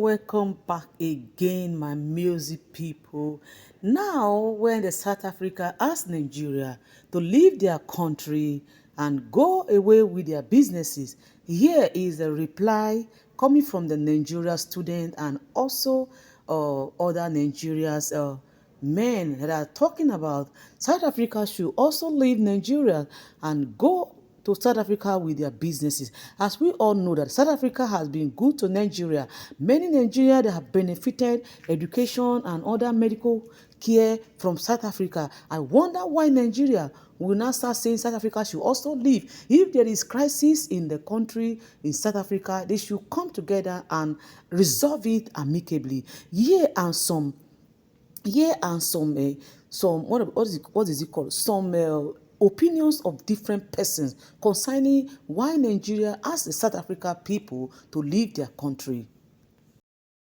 welcome back again, my music people. Now, when the South Africa asked Nigeria to leave their country and go away with their businesses, here is a reply coming from the Nigerian student and also other Nigeria's men that are talking about South Africa should also leave Nigeria and go to South Africa with their businesses. As we all know that South Africa has been good to Nigeria. Many Nigerians that have benefited education and other medical care from South Africa. I wonder why Nigeria will now start saying South Africa should also leave. If there is crisis in the country, in South Africa, they should come together and resolve it amicably. Some what is it called? Some opinions of different persons concerning why Nigeria asked the South Africa people to leave their country.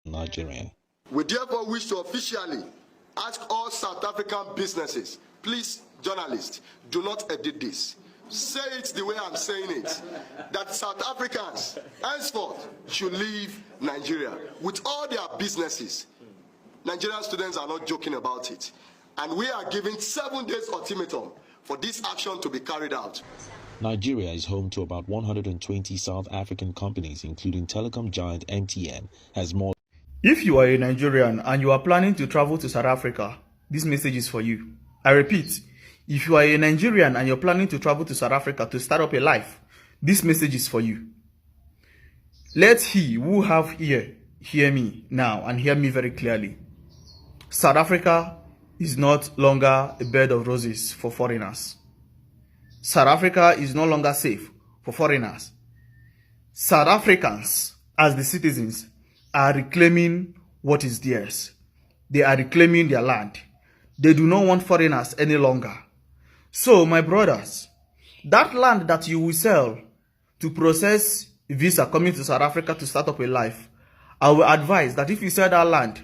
Nigeria. We therefore wish to officially ask all South African businesses, please, journalists, do not edit this. Say it the way I'm saying it, that South Africans henceforth should leave Nigeria with all their businesses. Nigerian students are not joking about it. And we are giving 7 days ultimatum for this action to be carried out. Nigeria is home to about 120 South African companies, including telecom giant MTN, has more. If you are a Nigerian and you are planning to travel to South Africa, this message is for you. I repeat, if you are a Nigerian and you're planning to travel to South Africa to start up a life, this message is for you. Let he who have ear hear me now and hear me very clearly. South Africa is not longer a bed of roses for foreigners. South Africa is no longer safe for foreigners. South Africans, as the citizens, are reclaiming what is theirs. They are reclaiming their land. They do not want foreigners any longer. So, my brothers, that land that you will sell to process visa coming to South Africa to start up a life, I will advise that if you sell that land,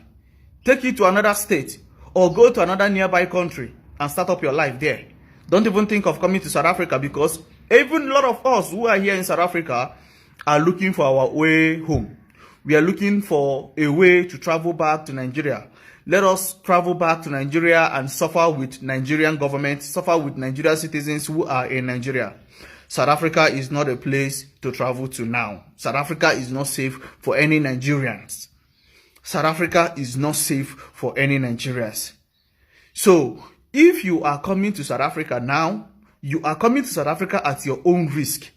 take it to another state or go to another nearby country and start up your life there. Don't even think of coming to South Africa, because even a lot of us who are here in South Africa are looking for our way home. We are looking for a way to travel back to Nigeria. Let us travel back to Nigeria and suffer with Nigerian government, suffer with Nigerian citizens who are in Nigeria. South Africa is not a place to travel to now. South Africa is not safe for any Nigerians. South Africa is not safe for any Nigerians. So, if you are coming to South Africa now, you are coming to South Africa at your own risk.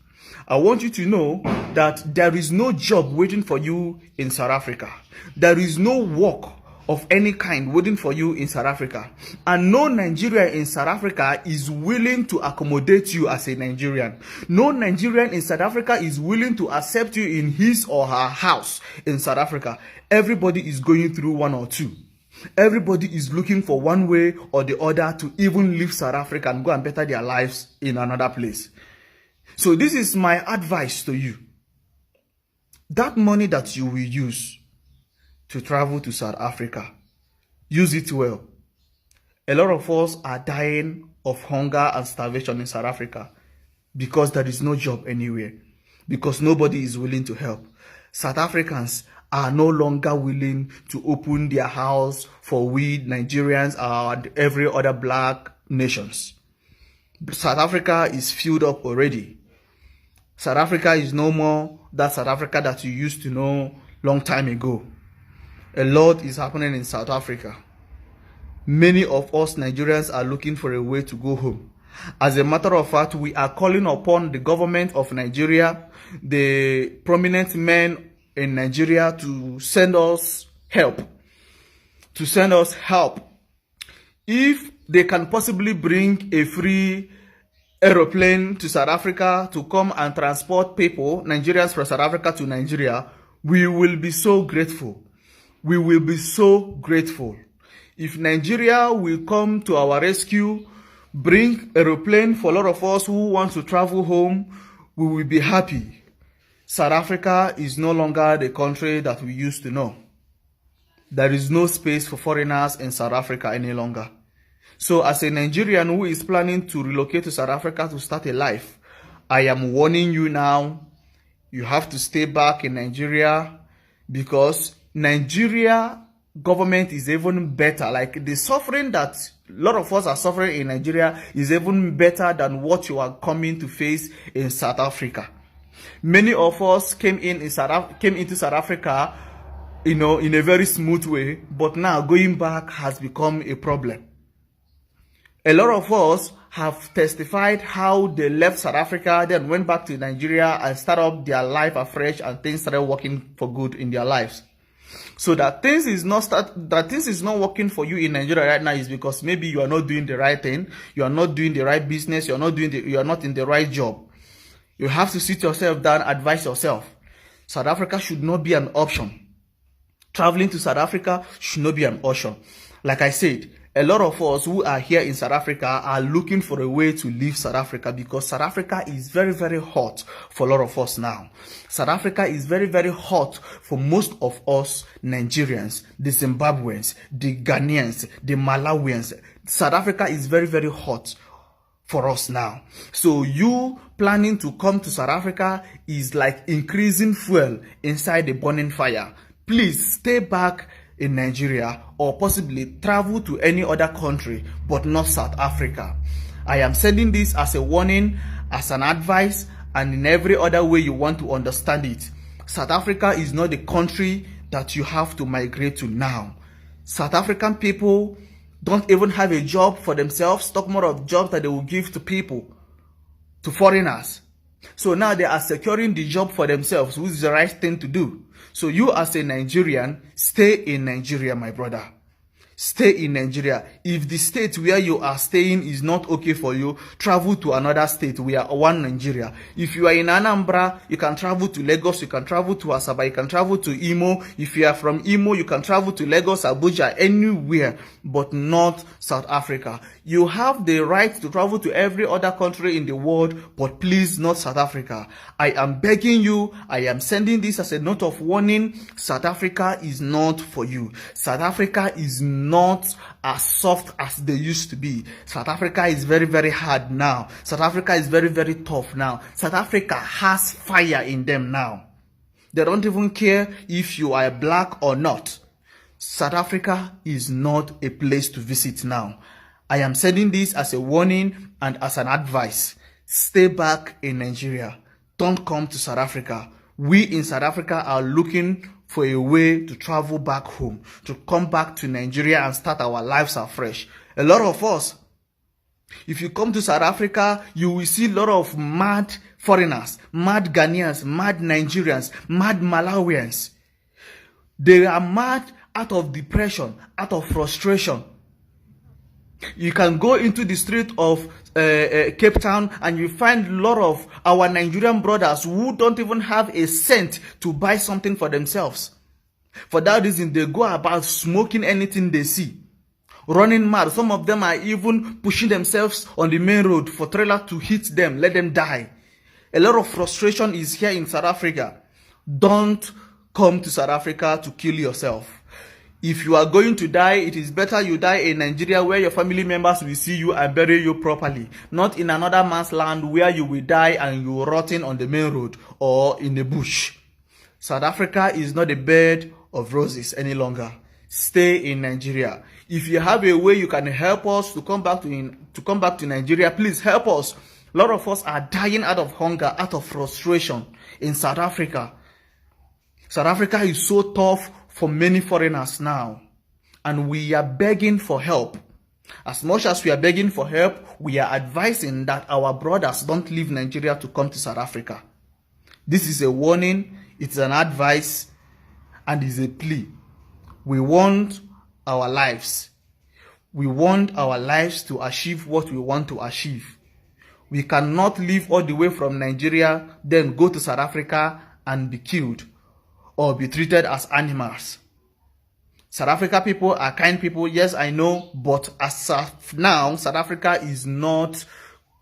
I want you to know that there is no job waiting for you in South Africa. There is no work of any kind waiting for you in South Africa. And no Nigerian in South Africa is willing to accommodate you as a Nigerian. No Nigerian in South Africa is willing to accept you in his or her house in South Africa. Everybody is going through one or two. Everybody is looking for one way or the other to even leave South Africa and go and better their lives in another place. So this is my advice to you. That money that you will use to travel to South Africa, use it well. A lot of us are dying of hunger and starvation in South Africa because there is no job anywhere, because nobody is willing to help. South Africans are no longer willing to open their house for we Nigerians and every other black nations. South Africa is filled up already. South Africa is no more that South Africa that you used to know long time ago. A lot is happening in South Africa. Many of us Nigerians are looking for a way to go home. As a matter of fact, we are calling upon the government of Nigeria, the prominent men in Nigeria, to send us help. To send us help. If they can possibly bring a free aeroplane to South Africa to come and transport people, Nigerians from South Africa to Nigeria, we will be so grateful. We will be so grateful. If Nigeria will come to our rescue, bring aeroplane for a lot of us who want to travel home, we will be happy. South Africa is no longer the country that we used to know. There is no space for foreigners in South Africa any longer. So as a Nigerian who is planning to relocate to South Africa to start a life, I am warning you now, you have to stay back in Nigeria, because Nigeria government is even better. Like the suffering that a lot of us are suffering in Nigeria is even better than what you are coming to face in South Africa. Many of us came into South Africa, in a very smooth way, but now going back has become a problem. A lot of us have testified how they left South Africa, then went back to Nigeria and started up their life afresh, and things started working for good in their lives. So that things is not working for you in Nigeria right now is because maybe you are not doing the right thing, you are not doing the right business, you are not in the right job. You have to sit yourself down, advise yourself. South Africa should not be an option. Traveling to South Africa should not be an option. Like I said, a lot of us who are here in South Africa are looking for a way to leave South Africa because South Africa is very, very hot for a lot of us now. South Africa is very, very hot for most of us Nigerians, the Zimbabweans, the Ghanaians, the Malawians. South Africa is very, very hot for us now. So you planning to come to South Africa is like increasing fuel inside the burning fire. Please stay back in Nigeria or possibly travel to any other country, but not South Africa. I am sending this as a warning, as an advice, and in every other way you want to understand it. South Africa is not the country that you have to migrate to now. South African people don't even have a job for themselves, talk more of jobs that they will give to people, to foreigners. So now they are securing the job for themselves, which is the right thing to do. So you as a Nigerian, stay in Nigeria, my brother. Stay in Nigeria. If the state where you are staying is not okay for you, travel to another state. We are one Nigeria. If you are in Anambra, you can travel to Lagos, you can travel to Asaba, you can travel to Imo. If you are from Imo, you can travel to Lagos, Abuja, anywhere, but not South Africa. You have the right to travel to every other country in the world, but please not South Africa. I am begging you, I am sending this as a note of warning. South Africa is not for you. South Africa is not as soft as they used to be. South Africa is very, very hard now. South Africa is very, very tough now. South Africa has fire in them now. They don't even care if you are black or not. South Africa is not a place to visit now. I am sending this as a warning and as an advice. Stay back in Nigeria. Don't come to South Africa. We in South Africa are looking for a way to travel back home, to come back to Nigeria and start our lives afresh. A lot of us, if you come to South Africa, you will see a lot of mad foreigners, mad Ghanaians, mad Nigerians, mad Malawians. They are mad out of depression, out of frustration. You can go into the street of Cape Town and you find a lot of our Nigerian brothers who don't even have a cent to buy something for themselves. For that reason, they go about smoking anything they see, running mad. Some of them are even pushing themselves on the main road for trailer to hit them, let them die. A lot of frustration is here in South Africa. Don't come to South Africa to kill yourself. If you are going to die, it is better you die in Nigeria where your family members will see you and bury you properly. Not in another man's land where you will die and you will rotting on the main road or in the bush. South Africa is not a bed of roses any longer. Stay in Nigeria. If you have a way you can help us to come back to Nigeria, please help us. A lot of us are dying out of hunger, out of frustration in South Africa. South Africa is so tough for many foreigners now, and we are begging for help. As much as we are begging for help, we are advising that our brothers don't leave Nigeria to come to South Africa. This is a warning, it's an advice, and it's a plea. We want our lives. We want our lives to achieve what we want to achieve. We cannot leave all the way from Nigeria, then go to South Africa and be killed or be treated as animals. South Africa people are kind people, yes, I know, but as of now, South Africa is not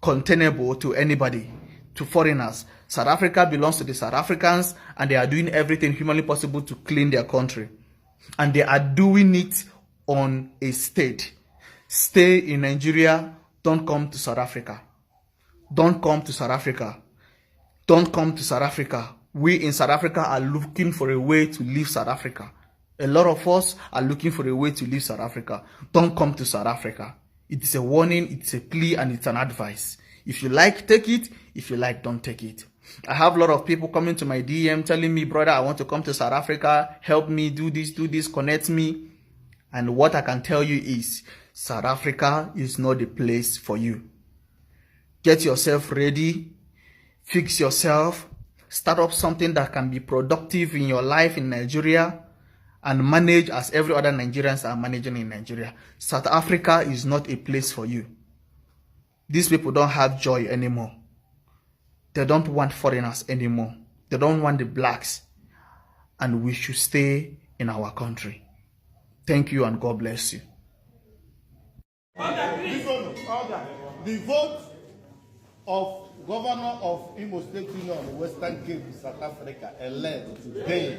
containable to anybody, to foreigners. South Africa belongs to the South Africans, and they are doing everything humanly possible to clean their country. And they are doing it on a state. Stay in Nigeria, don't come to South Africa. Don't come to South Africa. Don't come to South Africa. We in South Africa are looking for a way to leave South Africa. A lot of us are looking for a way to leave South Africa. Don't come to South Africa. It is a warning, it's a plea, and it's an advice. If you like, take it. If you like, don't take it. I have a lot of people coming to my DM telling me, brother, I want to come to South Africa. Help me do this, connect me. And what I can tell you is, South Africa is not the place for you. Get yourself ready. Fix yourself. Start up something that can be productive in your life in Nigeria and manage as every other Nigerians are managing in Nigeria. South Africa is not a place for you. These people don't have joy anymore. They don't want foreigners anymore. They don't want the blacks. And we should stay in our country. Thank you and God bless you. The vote of Governor of Imo State Union, Western Cape, South Africa, elect today.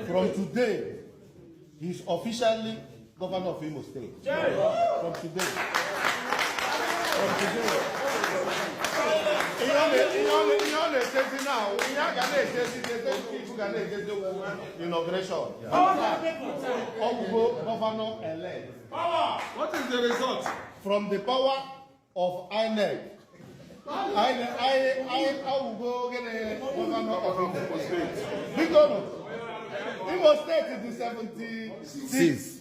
From today, he's officially Governor of Imo State. From today. From today. Inauguration. Governor elect. What is the result? From the power of INEC. I will go get a governor of Imo State. Big honor. Imo State is 76.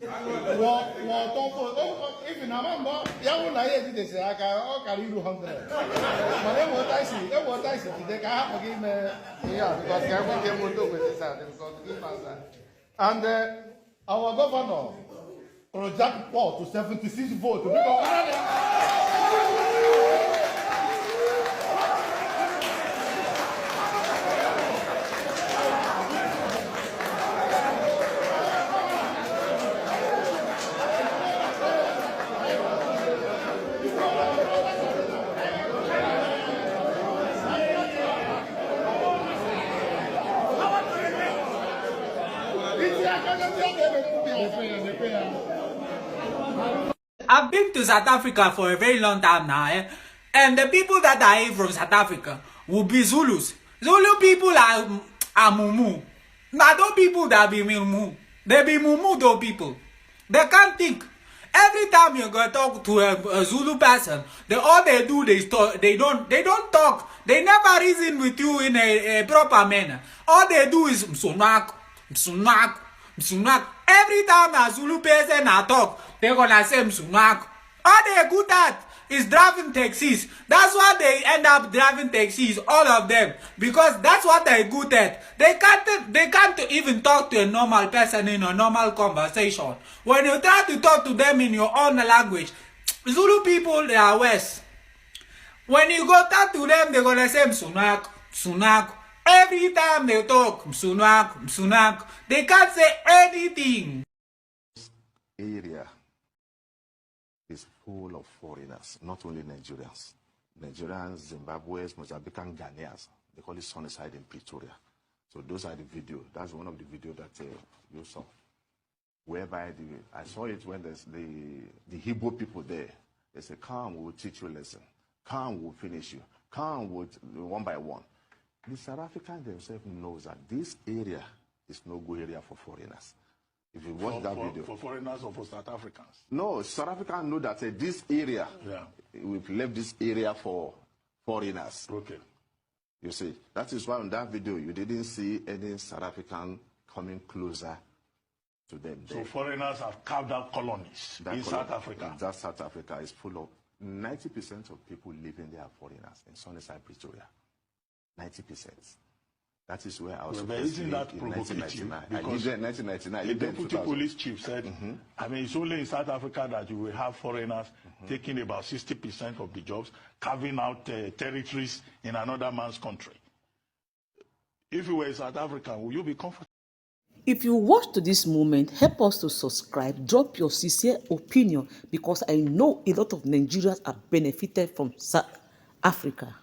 If you remember, young lady they say I can do 100. But then what I see today, I have to give me because I will do with this and our governor project Paul to 76 votes. I've been to South Africa for a very long time now, and the people that are here from South Africa will be Zulus. Zulu people are mumu. Now those people that be mumu, they be mumu those people. They can't think. Every time you go talk to a Zulu person, all they do is talk. They don't talk. They never reason with you in a proper manner. All they do is msunak. Every time a Zulu person talk, they're gonna say msunak. All they good at is driving taxis. That's why they end up driving taxis, all of them, because that's what they're good at. They can't even talk to a normal person in a normal conversation. When you try to talk to them in your own language, Zulu people, they are worse. When you go talk to them, they're gonna say msunak. Every time they talk, msunak. They can't say anything. Area is full of foreigners, not only Nigerians. Nigerians, Zimbabweans, Mozambican, Ghanaians. They call it Sunnyside in Pretoria. So those are the video. That's one of the video that you saw. Whereby I saw it when there's the Hebrew people there. They say, come, we'll teach you a lesson. Come, we'll finish you. Come, one by one. The South Africans themselves knows that this area is no good area for foreigners. If you watch that video. For foreigners or for South Africans? No, South Africans know that this area, we've left this area for foreigners. Okay. You see, that is why in that video you didn't see any South African coming closer to them. So foreigners have carved out colonies in South Africa. That South Africa is full of 90% of people living there are foreigners in Sunnyside, Pretoria. 90%. That is where I was But isn't that provocative? I lived there in 1999. The deputy police chief said, I mean, it's only in South Africa that you will have foreigners taking about 60% of the jobs, carving out territories in another man's country. If you were in South Africa, would you be comfortable? If you watch to this moment, help us to subscribe, drop your sincere opinion, because I know a lot of Nigerians are benefited from South Africa.